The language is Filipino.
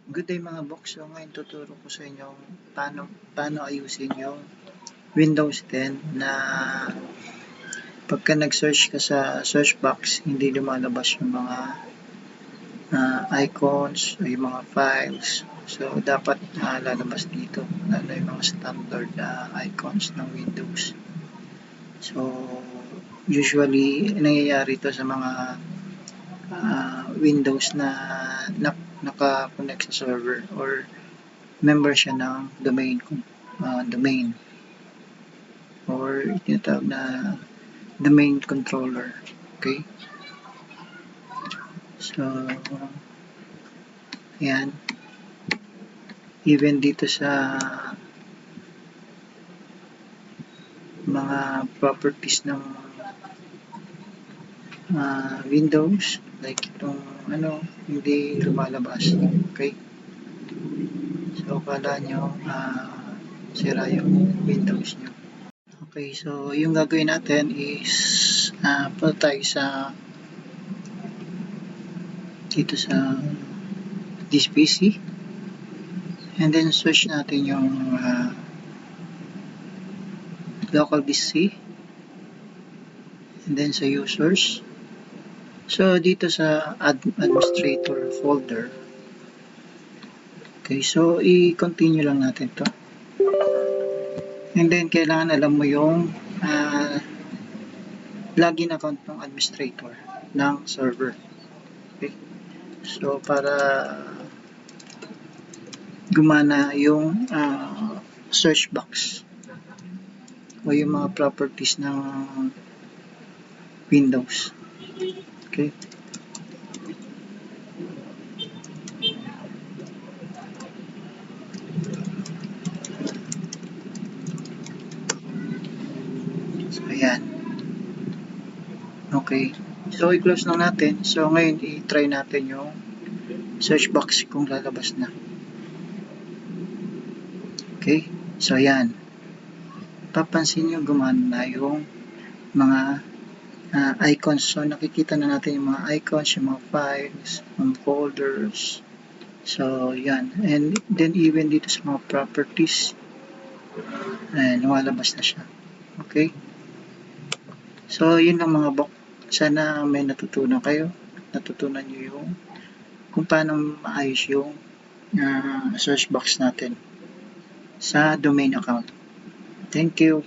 Good day mga box. So ngayon tuturo ko sa inyo paano ayusin yung Windows 10 na pagka nag-search ka sa search box, hindi lumalabas yung mga icons o yung mga files. So dapat lalabas dito, lalo yung mga standard icons ng Windows. So usually nangyayari ito sa mga Windows na naka-connect sa server or member siya ng domain or tinatawag na domain controller. Okay, so ayan, even dito sa mga properties ng Windows, like itong hindi lumalabas. Okay, so kala nyo sira yung Windows nyo. Okay, so yung gagawin natin is punta tayo sa dito sa this PC and then search natin yung local PC and then sa users. So dito sa administrator folder, okay, so i-continue lang natin to and then kailangan alam mo yung login account ng administrator ng server. Okay, so para gumana yung search box o yung mga properties ng Windows. Okay, so ayan. Okay, so i-close lang natin. So ngayon i-try natin yung search box kung lalabas na. Okay, so ayan, papansin nyo gumana na yung mga icons. So nakikita na natin yung mga icons, yung mga files, mga folders. So yan, and then even dito sa mga properties, lumalabas na siya. Okay, so yun lang mga box. Sana may natutunan kayo, natutunan nyo yung kung paano maayos yung search box natin sa domain account. Thank you.